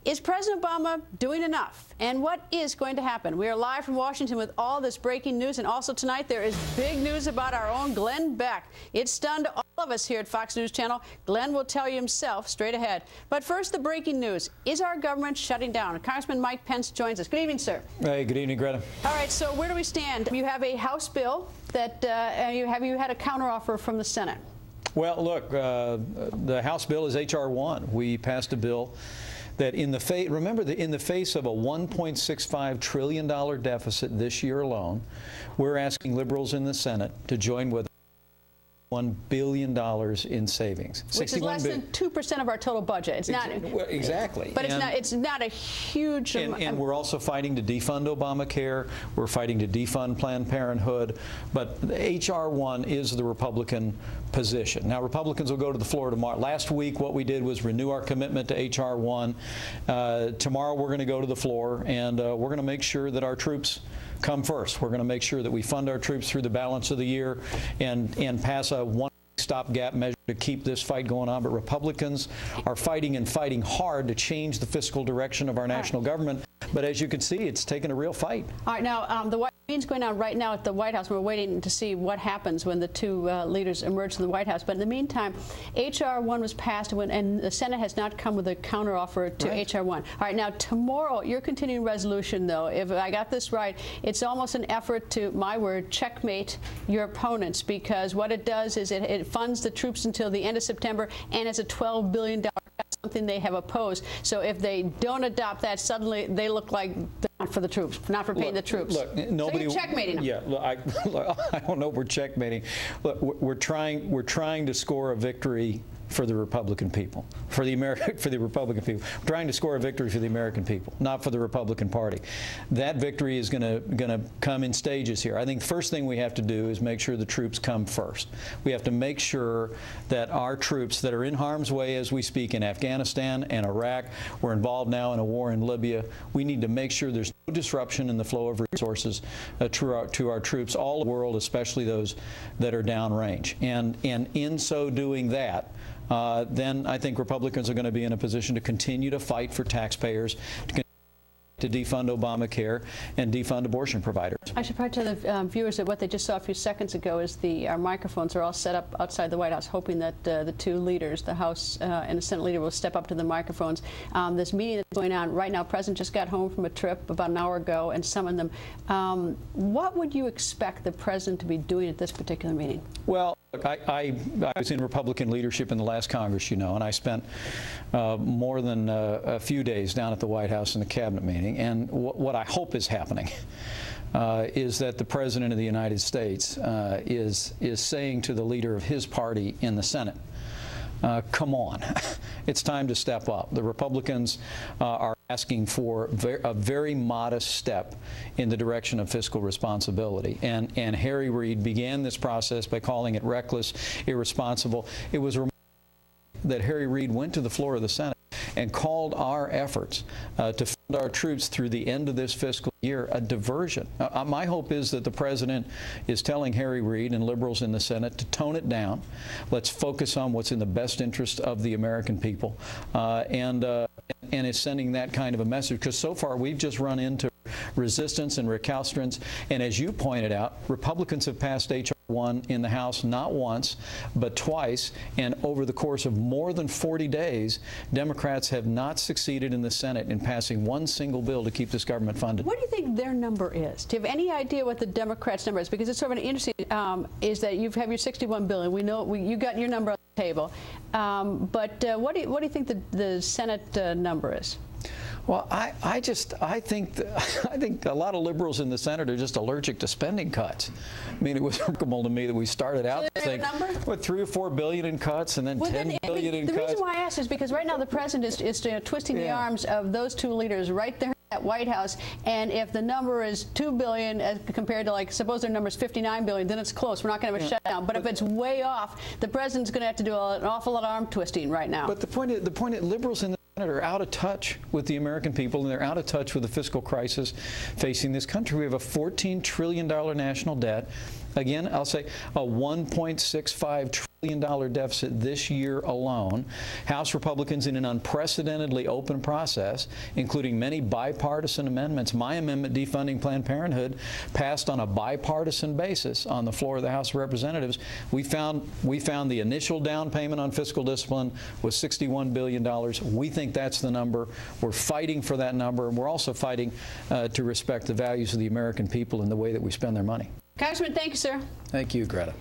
Is President Obama doing enough? And what is going to happen? We are live from Washington with all this breaking news. And also tonight, there is big news about our own Glenn Beck. It stunned all of us here at Fox News Channel. Glenn will tell you himself straight ahead. But first, the breaking news. Is our government shutting down? Congressman Mike Pence joins us. Good evening, sir. Hey, good evening, Greta. All right, so where do we stand? You have a House bill that have you had a counteroffer from the Senate? Well, look, the House bill is H.R. 1. We passed a bill that in the face, remember, in the face of a $1.65 trillion deficit this year alone, we're asking liberals in the Senate to join with $1 billion in savings. Which is less than 2% of our total budget. It's not exactly, but it's not a huge amount. And we're also fighting to defund Obamacare. We're fighting to defund Planned Parenthood. But H.R. 1 is the Republican position. Now, Republicans will go to the floor tomorrow. Last week, what we did was renew our commitment to H.R. 1. Tomorrow, we're going to go to the floor, and we're going to make sure that our troops come first. We're going to make sure that we fund our troops through the balance of the year and pass a one stopgap measure to keep this fight going on. But Republicans are fighting and fighting hard to change the fiscal direction of our national government. But as you can see, it's taken a real fight. All right, now the meeting's going on right now at the White House. We're waiting to see what happens when the two leaders emerge from the White House. But in the meantime, H.R. 1 was passed, and the Senate has not come with a counteroffer to H.R. 1. All right, now tomorrow, your continuing resolution, though, if I got this right, it's almost an effort to, my word, checkmate your opponents, because what it does is it funds the troops until the end of September, and it's a $12 billion something they have opposed. So if they don't adopt that, suddenly they look like they're not for the troops, not for paying the troops. Look, nobody. So you're checkmating them. Yeah, look, I don't know if we're checkmating. Look, we're trying to score a victory for the Republican people, for the Republican people. We're trying to score a victory for the American people, not for the Republican Party. That victory is going to come in stages here. I think the first thing we have to do is make sure the troops come first. We have to make sure that our troops that are in harm's way as we speak in Afghanistan and Iraq, we're involved now in a war in Libya. We need to make sure there's no disruption in the flow of resources to our troops all over the world, especially those that are downrange. And in so doing that, then I think Republicans are going to be in a position to continue to fight for taxpayers, to defund Obamacare and defund abortion providers. I should probably tell the viewers that what they just saw a few seconds ago is our microphones are all set up outside the White House, hoping that the two leaders, the House and the Senate leader, will step up to the microphones. This meeting that's going on right now, President just got home from a trip about an hour ago and summoned them. What would you expect the President to be doing at this particular meeting? Well, look, I was in Republican leadership in the last Congress, you know, and I spent more than a few days down at the White House in the cabinet meeting. And what I hope is happening is that the President of the United States is saying to the leader of his party in the Senate, come on, it's time to step up. The Republicans are asking for a very modest step in the direction of fiscal responsibility. And Harry Reid began this process by calling it reckless, irresponsible. It was remarkable that Harry Reid went to the floor of the Senate and called our efforts to fund our troops through the end of this fiscal year a diversion. My hope is that the President is telling Harry Reid and liberals in the Senate to tone it down. Let's focus on what's in the best interest of the American people, and is sending that kind of a message, because so far we've just run into resistance and recalcitrance. And as you pointed out, Republicans have passed H.R. 1 in the House not once, but twice. And over the course of more than 40 days, Democrats have not succeeded in the Senate in passing one single bill to keep this government funded. What do you think their number is? Do you have any idea what the Democrats' number is? Because it's sort of an interesting, is that you have your $61 billion. We know you got your number on the table. But what do you think the Senate number is? Well, I think a lot of liberals in the Senate are just allergic to spending cuts. I mean, it was remarkable to me that we started out with $3 or $4 billion in cuts, and then $10 billion in cuts. The reason why I asked is because right now the President is twisting the arms of those two leaders right there at White House, and if the number is $2 billion as compared to, like, suppose their number is $59 billion, then it's close. We're not going to have a shutdown. But if it's way off, the President's going to have to do an awful lot of arm twisting right now. But the point is liberals in the Senate are out of touch with the American people, and they're out of touch with the fiscal crisis facing this country. We have a $14 trillion national debt. Again, I'll say a $1.65 trillion billion deficit this year alone. House Republicans, in an unprecedentedly open process, including many bipartisan amendments. My amendment defunding Planned Parenthood passed on a bipartisan basis on the floor of the House of Representatives. We found the initial down payment on fiscal discipline was $61 billion. We think that's the number. We're fighting for that number, and we're also fighting to respect the values of the American people and the way that we spend their money. Congressman, thank you, sir. Thank you, Greta.